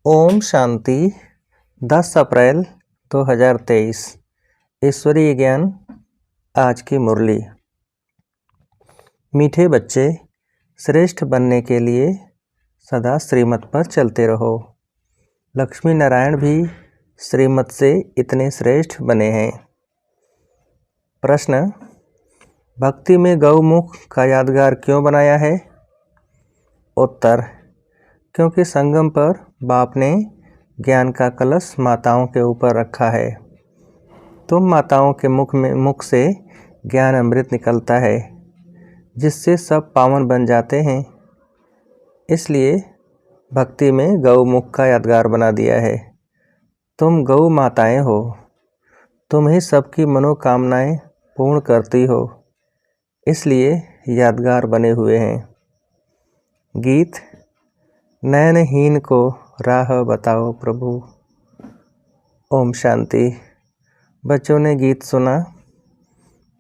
ओम शांति 10 अप्रैल 2023 ईश्वरीय ज्ञान। आज की मुरली। मीठे बच्चे, श्रेष्ठ बनने के लिए सदा श्रीमत पर चलते रहो। लक्ष्मी नारायण भी श्रीमत से इतने श्रेष्ठ बने हैं। प्रश्न: भक्ति में गौमुख का यादगार क्यों बनाया है? उत्तर: क्योंकि संगम पर बाप ने ज्ञान का कलश माताओं के ऊपर रखा है। तुम माताओं के मुख से ज्ञान अमृत निकलता है, जिससे सब पावन बन जाते हैं। इसलिए भक्ति में गौमुख का यादगार बना दिया है। तुम गौ माताएं हो, तुम ही सबकी मनोकामनाएं पूर्ण करती हो, इसलिए यादगार बने हुए हैं। गीत: नयनहीन को राह बताओ प्रभु। ओम शांति। बच्चों ने गीत सुना।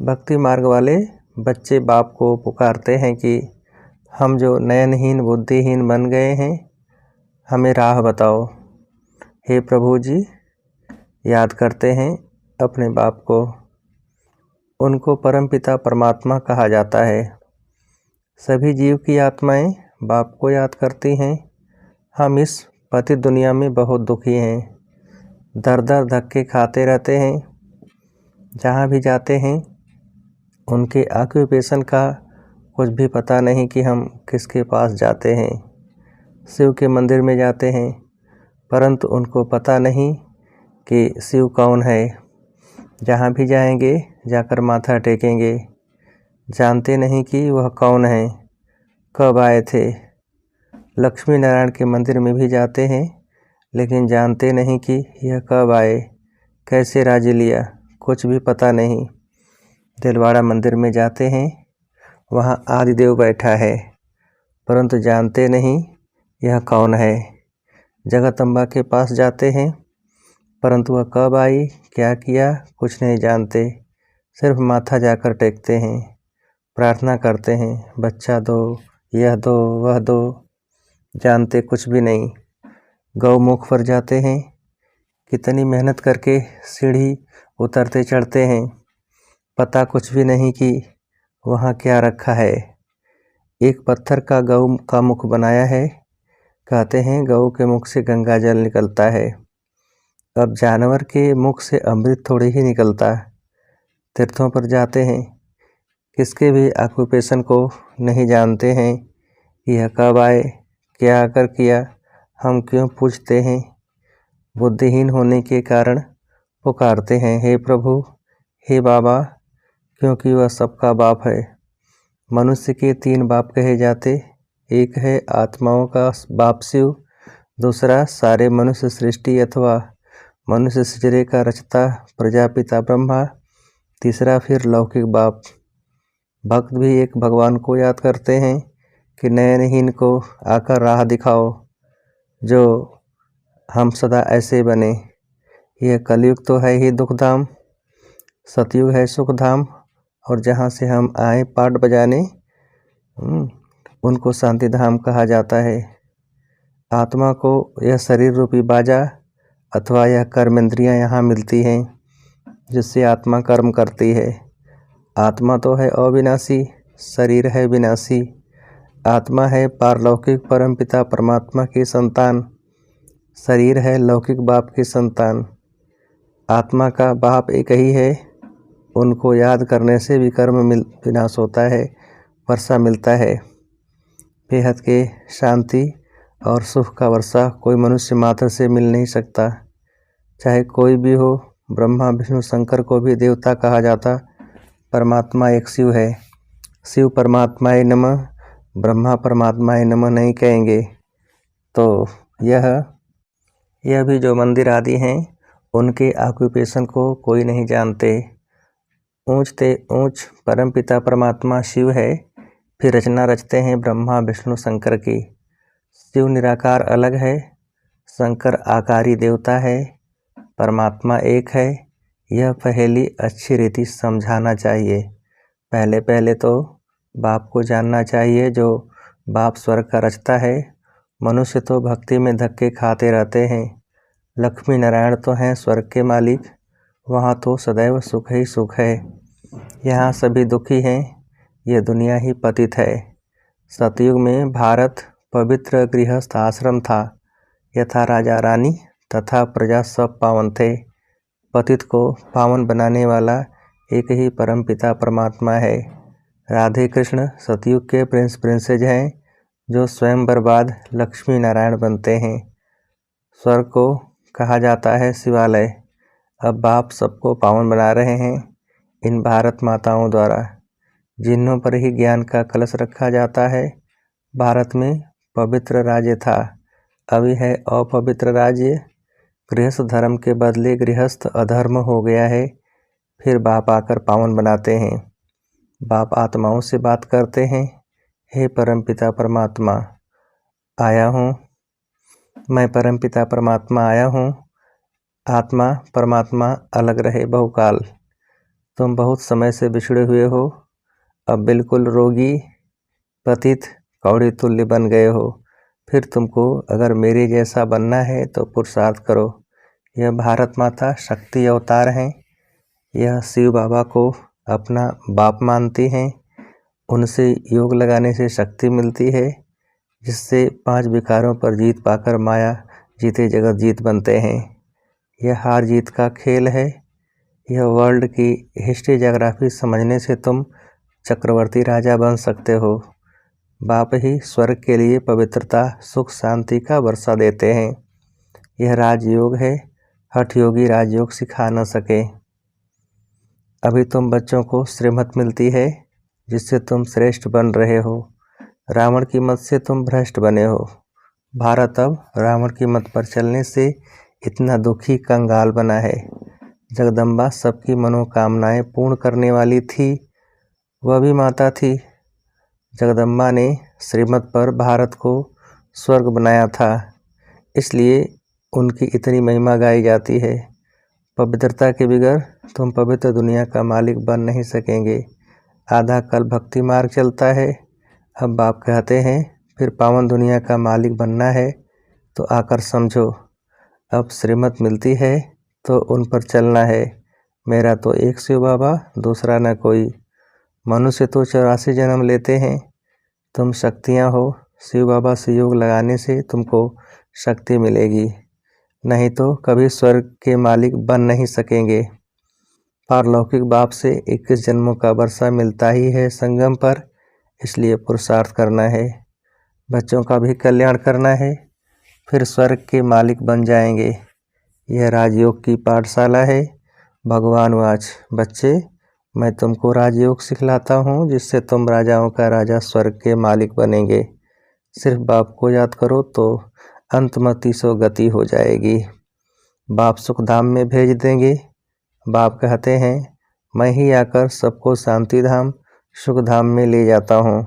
भक्ति मार्ग वाले बच्चे बाप को पुकारते हैं कि हम जो नयनहीन बुद्धिहीन बन गए हैं, हमें राह बताओ। हे प्रभु जी, याद करते हैं अपने बाप को। उनको परमपिता परमात्मा कहा जाता है। सभी जीव की आत्माएं बाप को याद करती हैं। हम इस पतित दुनिया में बहुत दुखी हैं, दर दर धक्के खाते रहते हैं। जहाँ भी जाते हैं उनके ऑक्यूपेशन का कुछ भी पता नहीं कि हम किसके पास जाते हैं। शिव के मंदिर में जाते हैं, परंतु उनको पता नहीं कि शिव कौन है। जहाँ भी जाएंगे जाकर माथा टेकेंगे, जानते नहीं कि वह कौन है, कब आए थे। लक्ष्मी नारायण के मंदिर में भी जाते हैं, लेकिन जानते नहीं कि यह कब आए, कैसे राजी लिया, कुछ भी पता नहीं। दिलवाड़ा मंदिर में जाते हैं, वहाँ आदिदेव बैठा है, परंतु जानते नहीं यह कौन है। जगदम्बा के पास जाते हैं, परंतु वह कब आई, क्या किया, कुछ नहीं जानते। सिर्फ माथा जाकर टेकते हैं, प्रार्थना करते हैं, बच्चा दो, यह दो, वह दो, जानते कुछ भी नहीं। गौमुख पर जाते हैं, कितनी मेहनत करके सीढ़ी उतरते चढ़ते हैं, पता कुछ भी नहीं कि वहाँ क्या रखा है। एक पत्थर का गौ का मुख बनाया है। कहते हैं गौ के मुख से गंगा जल निकलता है। अब जानवर के मुख से अमृत थोड़ी ही निकलता। तीर्थों पर जाते हैं, किसके भी ऑक्यूपेशन को नहीं जानते हैं। यह कब आए, क्या आकर किया, हम क्यों पूछते हैं। बुद्धिहीन होने के कारण पुकारते हैं, हे प्रभु, हे बाबा, क्योंकि वह सबका बाप है। मनुष्य के 3 बाप कहे जाते। एक है आत्माओं का बाप शिव, दूसरा सारे मनुष्य सृष्टि अथवा मनुष्य सृजरे का रचता प्रजापिता ब्रह्मा, तीसरा फिर लौकिक बाप। भक्त भी एक भगवान को याद करते हैं कि नयनहीन को आकर राह दिखाओ, जो हम सदा ऐसे बने। यह कलयुग तो है ही दुखधाम, सतयुग है सुखधाम, और जहाँ से हम आए पाट बजाने, उनको शांति धाम कहा जाता है। आत्मा को यह शरीर रूपी बाजा अथवा यह कर्मेंद्रियाँ यहाँ मिलती हैं, जिससे आत्मा कर्म करती है। आत्मा तो है अविनाशी, शरीर है विनाशी। आत्मा है पारलौकिक परमपिता परमात्मा की संतान, शरीर है लौकिक बाप की संतान। आत्मा का बाप एक ही है। उनको याद करने से भी कर्म विनाश होता है, वर्षा मिलता है। बेहद के शांति और सुख का वर्षा कोई मनुष्य मात्र से मिल नहीं सकता, चाहे कोई भी हो। ब्रह्मा विष्णु शंकर को भी देवता कहा जाता। परमात्मा एक शिव है। शिव परमात्माए नमः, ब्रह्मा परमात्माए नमः नहीं कहेंगे तो यह भी जो मंदिर आदि हैं, उनके ऑक्यूपेशन को कोई नहीं जानते। ऊंच ते ऊंच परमपिता परमात्मा शिव है, फिर रचना रचते हैं ब्रह्मा विष्णु शंकर की। शिव निराकार अलग है, शंकर आकारी देवता है, परमात्मा एक है। यह पहेली अच्छी रीति समझाना चाहिए। पहले तो बाप को जानना चाहिए, जो बाप स्वर्ग का रचता है, मनुष्य तो भक्ति में धक्के खाते रहते हैं। लक्ष्मी नारायण तो हैं स्वर्ग के मालिक, वहाँ तो सदैव सुख ही सुख है। यहाँ सभी दुखी हैं, ये दुनिया ही पतित है। सतयुग में भारत पवित्र गृहस्थ आश्रम था। यथा राजा रानी तथा प्रजा सब पावन थे। पतित को पावन बनाने वाला एक ही परमपिता परमात्मा है। राधे कृष्ण सतयुग के प्रिंस प्रिंसेज हैं, जो स्वयं बर्बाद लक्ष्मी नारायण बनते हैं। स्वर्ग को कहा जाता है शिवालय। अब बाप सबको पावन बना रहे हैं इन भारत माताओं द्वारा, जिन्हों पर ही ज्ञान का कलश रखा जाता है। भारत में पवित्र राज्य था, अभी है अपवित्र राज्य। गृहस्थ धर्म के बदले गृहस्थ अधर्म हो गया है। फिर बाप आकर पावन बनाते हैं। बाप आत्माओं से बात करते हैं, हे परमपिता परमात्मा आया हूँ, मैं परमपिता परमात्मा आया हूँ। आत्मा परमात्मा अलग रहे बहुकाल। तुम बहुत समय से बिछड़े हुए हो, अब बिल्कुल रोगी पतित कौड़ी तुल्य बन गए हो। फिर तुमको अगर मेरे जैसा बनना है तो पुरुषार्थ करो। यह भारत माता शक्ति अवतार हैं। यह शिव बाबा को अपना बाप मानती हैं। उनसे योग लगाने से शक्ति मिलती है, जिससे 5 विकारों पर जीत पाकर माया जीते जगत जीत बनते हैं। यह हार जीत का खेल है। यह वर्ल्ड की हिस्ट्री ज्योग्राफी समझने से तुम चक्रवर्ती राजा बन सकते हो। बाप ही स्वर्ग के लिए पवित्रता सुख शांति का वर्षा देते हैं। यह राजयोग है, हठ योगी राजयोग सिखा न सके। अभी तुम बच्चों को श्रीमत मिलती है, जिससे तुम श्रेष्ठ बन रहे हो। रावण की मत से तुम भ्रष्ट बने हो। भारत अब रावण की मत पर चलने से इतना दुखी कंगाल बना है। जगदम्बा सबकी मनोकामनाएं पूर्ण करने वाली थी, वह भी माता थी। जगदम्बा ने श्रीमत पर भारत को स्वर्ग बनाया था, इसलिए उनकी इतनी महिमा गाई जाती है। पवित्रता के बगैर तुम पवित्र दुनिया का मालिक बन नहीं सकेंगे। आधा कल भक्ति मार्ग चलता है। अब बाप कहते हैं फिर पावन दुनिया का मालिक बनना है तो आकर समझो। अब श्रीमत मिलती है तो उन पर चलना है। मेरा तो एक शिव बाबा, दूसरा न कोई। मनुष्य तो 84 जन्म लेते हैं। तुम शक्तियाँ हो, शिव बाबा से योग लगाने से तुमको शक्ति मिलेगी, नहीं तो कभी स्वर्ग के मालिक बन नहीं सकेंगे। पारलौकिक बाप से 21 जन्मों का वर्षा मिलता ही है संगम पर, इसलिए पुरुषार्थ करना है। बच्चों का भी कल्याण करना है, फिर स्वर्ग के मालिक बन जाएंगे। यह राजयोग की पाठशाला है। भगवान वाच, बच्चे मैं तुमको राजयोग सिखलाता हूँ, जिससे तुम राजाओं का राजा स्वर्ग के मालिक बनेंगे। सिर्फ बाप को याद करो तो अंतमति सो गति हो जाएगी। बाप सुखधाम में भेज देंगे। बाप कहते हैं मैं ही आकर सबको शांति धाम सुख धाम में ले जाता हूँ।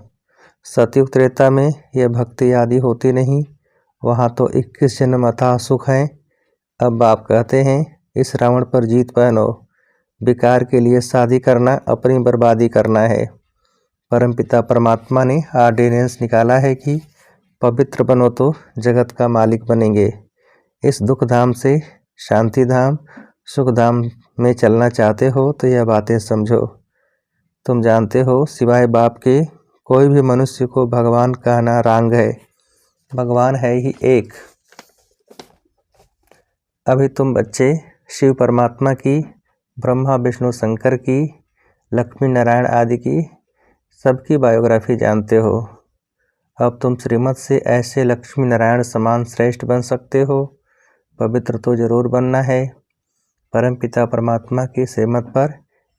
सतयुग त्रेता में यह भक्ति आदि होती नहीं, वहाँ तो 21 जन्म अथाह सुख हैं। अब बाप कहते हैं इस रावण पर जीत पहनो। विकार के लिए शादी करना अपनी बर्बादी करना है। परमपिता परमात्मा ने ऑर्डिनेंस निकाला है कि पवित्र बनो तो जगत का मालिक बनेंगे। इस दुख धाम से शांति धाम सुख धाम में चलना चाहते हो तो यह बातें समझो। तुम जानते हो सिवाय बाप के कोई भी मनुष्य को भगवान कहना रांग है। भगवान है ही एक। अभी तुम बच्चे शिव परमात्मा की, ब्रह्मा विष्णु शंकर की, लक्ष्मी नारायण आदि की सबकी बायोग्राफी जानते हो। अब तुम श्रीमत से ऐसे लक्ष्मी नारायण समान श्रेष्ठ बन सकते हो। पवित्र तो जरूर बनना है। परमपिता परमात्मा की श्रीमत पर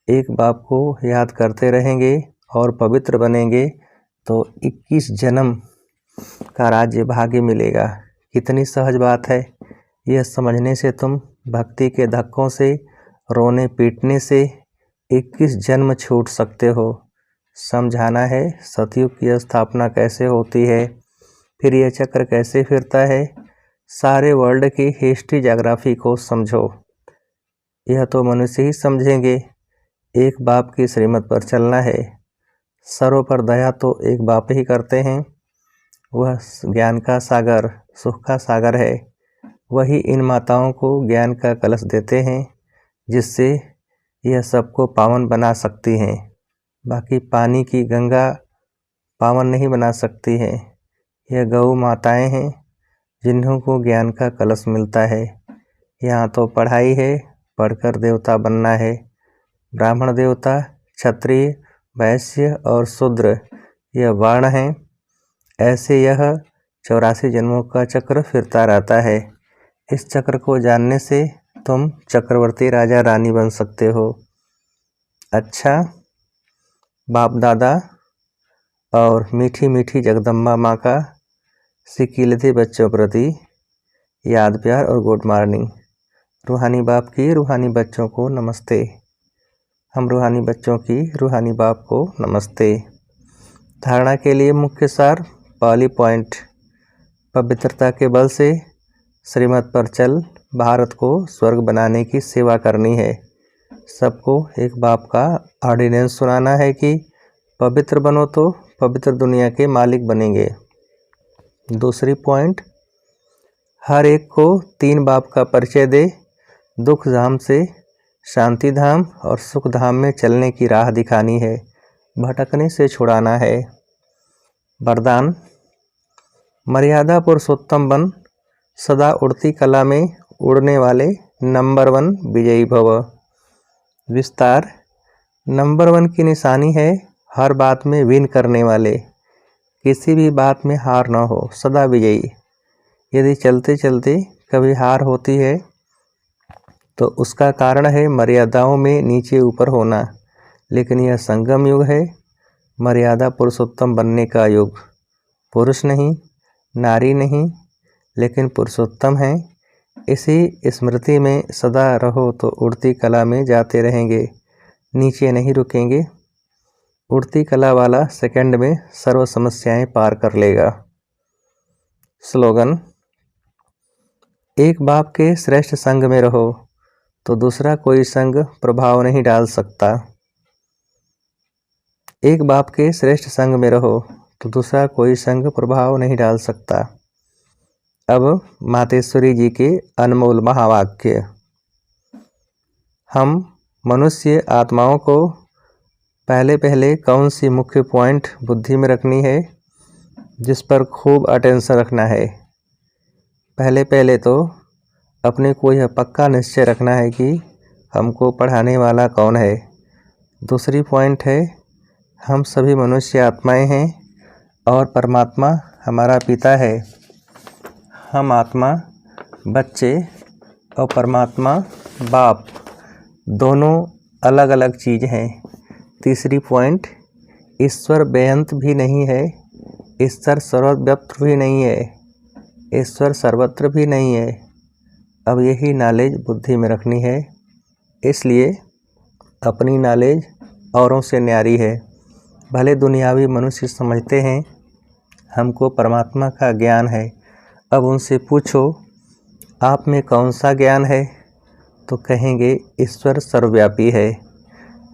एक बाप को याद करते रहेंगे और पवित्र बनेंगे तो 21 जन्म का राज्य भाग्य मिलेगा। कितनी सहज बात है। यह समझने से तुम भक्ति के धक्कों से, रोने पीटने से 21 जन्म छूट सकते हो। समझाना है सतयुग की स्थापना कैसे होती है, फिर यह चक्र कैसे फिरता है। सारे वर्ल्ड की हिस्ट्री ज्योग्राफी को समझो। यह तो मनुष्य ही समझेंगे। एक बाप की श्रीमत पर चलना है। सर्व पर दया तो एक बाप ही करते हैं। वह ज्ञान का सागर, सुख का सागर है। वही इन माताओं को ज्ञान का कलश देते हैं, जिससे यह सबको पावन बना सकती हैं। बाकी पानी की गंगा पावन नहीं बना सकती है। यह गौ माताएं हैं जिन्हों को ज्ञान का कलश मिलता है। यहाँ तो पढ़ाई है, पढ़कर देवता बनना है। ब्राह्मण देवता, क्षत्रिय, वैश्य और शूद्र यह वर्ण हैं। ऐसे यह 84 जन्मों का चक्र फिरता रहता है। इस चक्र को जानने से तुम चक्रवर्ती राजा रानी बन सकते हो। अच्छा, बाप दादा और मीठी मीठी जगदम्बा माँ का सिकीलते बच्चों प्रति याद, प्यार और गुड मॉर्निंग। रूहानी बाप की रूहानी बच्चों को नमस्ते। हम रूहानी बच्चों की रूहानी बाप को नमस्ते। धारणा के लिए मुख्य सार, पहली पॉइंट, पवित्रता के बल से श्रीमत पर चल भारत को स्वर्ग बनाने की सेवा करनी है। सबको एक बाप का ऑर्डिनेंस सुनाना है कि पवित्र बनो तो पवित्र दुनिया के मालिक बनेंगे। दूसरी पॉइंट, हर एक को 3 बाप का परिचय दे, दुख धाम से शांति धाम और सुख धाम में चलने की राह दिखानी है, भटकने से छुड़ाना है। वरदान, मर्यादा पुरुषोत्तम बन, सदा उड़ती कला में उड़ने वाले नंबर 1 विजयी भव। विस्तार, नंबर 1 की निशानी है हर बात में विन करने वाले, किसी भी बात में हार न हो, सदा विजयी। यदि चलते चलते कभी हार होती है तो उसका कारण है मर्यादाओं में नीचे ऊपर होना, लेकिन यह संगम युग है, मर्यादा पुरुषोत्तम बनने का युग। पुरुष नहीं, नारी नहीं, लेकिन पुरुषोत्तम है। इसी स्मृति में सदा रहो तो उड़ती कला में जाते रहेंगे, नीचे नहीं रुकेंगे। उड़ती कला वाला सेकंड में सर्व समस्याएं पार कर लेगा। स्लोगन, एक बाप के श्रेष्ठ संग में रहो तो दूसरा कोई संग प्रभाव नहीं डाल सकता। एक बाप के श्रेष्ठ संग में रहो तो दूसरा कोई संग प्रभाव नहीं डाल सकता। अब मातेश्वरी जी के अनमोल महावाक्य। हम मनुष्य आत्माओं को पहले कौन सी मुख्य पॉइंट बुद्धि में रखनी है, जिस पर खूब अटेंशन रखना है। पहले तो अपने को यह पक्का निश्चय रखना है कि हमको पढ़ाने वाला कौन है। दूसरी पॉइंट है, हम सभी मनुष्य आत्माएं हैं और परमात्मा हमारा पिता है। हम आत्मा बच्चे और परमात्मा बाप, दोनों अलग अलग चीज़ हैं। तीसरी पॉइंट, ईश्वर बेअंत भी नहीं है, ईश्वर सर्वव्याप्त भी नहीं है, ईश्वर सर्वत्र भी नहीं है। अब यही नॉलेज बुद्धि में रखनी है, इसलिए अपनी नॉलेज औरों से न्यारी है। भले दुनियावी मनुष्य समझते हैं हमको परमात्मा का ज्ञान है। अब उनसे पूछो आप में कौन सा ज्ञान है, तो कहेंगे ईश्वर सर्वव्यापी है।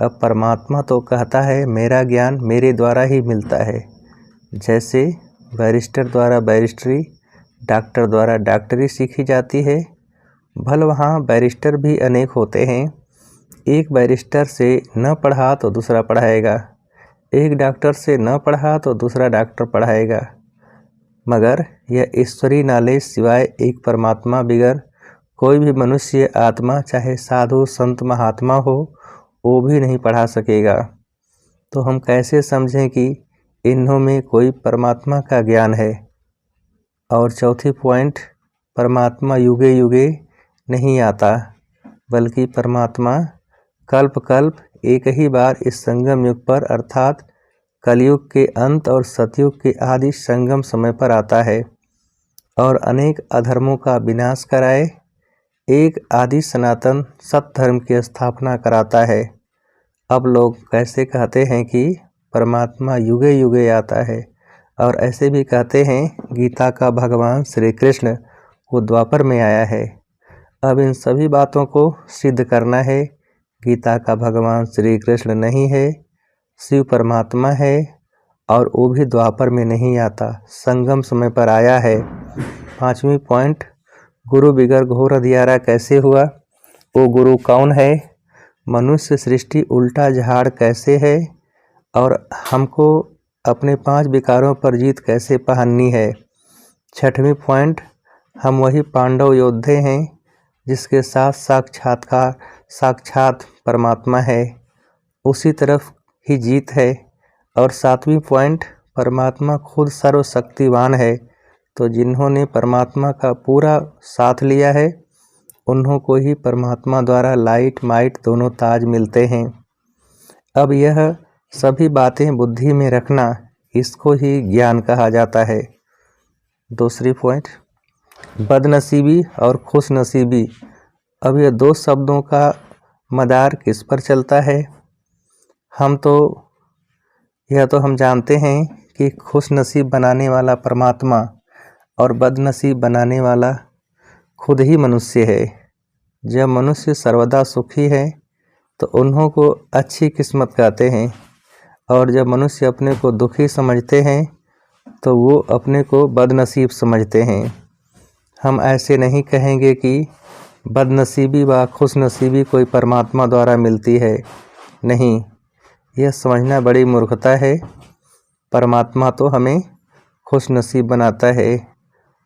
अब परमात्मा तो कहता है मेरा ज्ञान मेरे द्वारा ही मिलता है। जैसे बैरिस्टर द्वारा बैरिस्टरी, डॉक्टर द्वारा डॉक्टरी सीखी जाती है, भले वहाँ बैरिस्टर भी अनेक होते हैं। एक बैरिस्टर से न पढ़ा तो दूसरा पढ़ाएगा, एक डॉक्टर से न पढ़ा तो दूसरा डॉक्टर पढ़ाएगा, मगर यह ईश्वरी नॉलेज सिवाय एक परमात्मा बिगर कोई भी मनुष्य आत्मा, चाहे साधु संत महात्मा हो, वो भी नहीं पढ़ा सकेगा। तो हम कैसे समझें कि इन्हों में कोई परमात्मा का ज्ञान है। और चौथी पॉइंट, परमात्मा युगे युगे नहीं आता, बल्कि परमात्मा कल्प कल्प एक ही बार इस संगम युग पर अर्थात कलयुग के अंत और सतयुग के आदि संगम समय पर आता है और अनेक अधर्मों का विनाश कराए एक आदि सनातन सत्य धर्म की स्थापना कराता है। अब लोग कैसे कहते हैं कि परमात्मा युगे युगे आता है, और ऐसे भी कहते हैं गीता का भगवान श्री कृष्ण वो द्वापर में आया है। अब इन सभी बातों को सिद्ध करना है। गीता का भगवान श्री कृष्ण नहीं है, शिव परमात्मा है और वो भी द्वापर में नहीं आता, संगम समय पर आया है। 5वीं पॉइंट, गुरु बिगर घोर अंधियारा कैसे हुआ? वो गुरु कौन है? मनुष्य सृष्टि उल्टा झाड़ कैसे है? और हमको अपने 5 विकारों पर जीत कैसे पहननी है? 6वीं पॉइंट, हम वही पांडव योद्धे हैं जिसके साथ साक्षात परमात्मा है, उसी तरफ ही जीत है। और 7वीं पॉइंट, परमात्मा खुद सर्वशक्तिवान है, तो जिन्होंने परमात्मा का पूरा साथ लिया है उन्हों को ही परमात्मा द्वारा लाइट माइट दोनों ताज मिलते हैं। अब यह सभी बातें बुद्धि में रखना, इसको ही ज्ञान कहा जाता है। दूसरी पॉइंट, बदनसीबी और खुशनसीबी। अब ये 2 शब्दों का मदार किस पर चलता है? यह तो हम जानते हैं कि खुशनसीब बनाने वाला परमात्मा और बदनसीब बनाने वाला खुद ही मनुष्य है। जब मनुष्य सर्वदा सुखी है तो उन्हों को अच्छी किस्मत कहते हैं, और जब मनुष्य अपने को दुखी समझते हैं तो वो अपने को बदनसीब समझते हैं। हम ऐसे नहीं कहेंगे कि बदनसीबी व खुशनसीबी कोई परमात्मा द्वारा मिलती है, नहीं, यह समझना बड़ी मूर्खता है। परमात्मा तो हमें खुशनसीब बनाता है,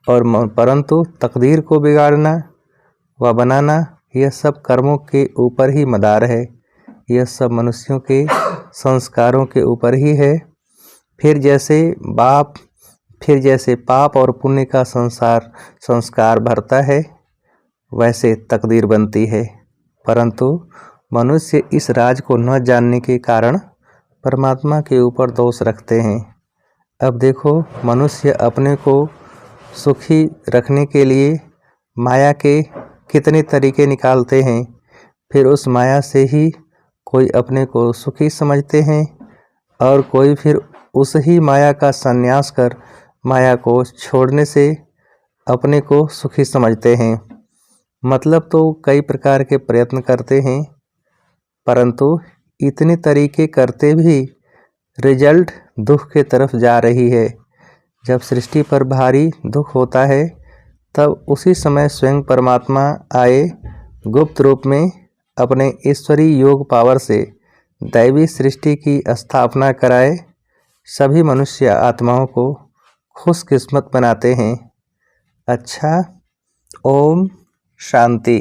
और परंतु तकदीर को बिगाड़ना व बनाना यह सब कर्मों के ऊपर ही मदार है, यह सब मनुष्यों के संस्कारों के ऊपर ही है। फिर जैसे पाप और पुण्य का संस्कार भरता है वैसे तकदीर बनती है, परंतु मनुष्य इस राज को न जानने के कारण परमात्मा के ऊपर दोष रखते हैं। अब देखो, मनुष्य अपने को सुखी रखने के लिए माया के कितने तरीके निकालते हैं, फिर उस माया से ही कोई अपने को सुखी समझते हैं और कोई फिर उस ही माया का संन्यास कर माया को छोड़ने से अपने को सुखी समझते हैं। मतलब तो कई प्रकार के प्रयत्न करते हैं, परंतु इतने तरीके करते भी रिजल्ट दुख के तरफ जा रही है। जब सृष्टि पर भारी दुख होता है तब उसी समय स्वयं परमात्मा आए गुप्त रूप में अपने ईश्वरीय योग पावर से दैवी सृष्टि की स्थापना कराए सभी मनुष्य आत्माओं को खुशकिस्मत बनाते हैं। अच्छा, ओम शांति।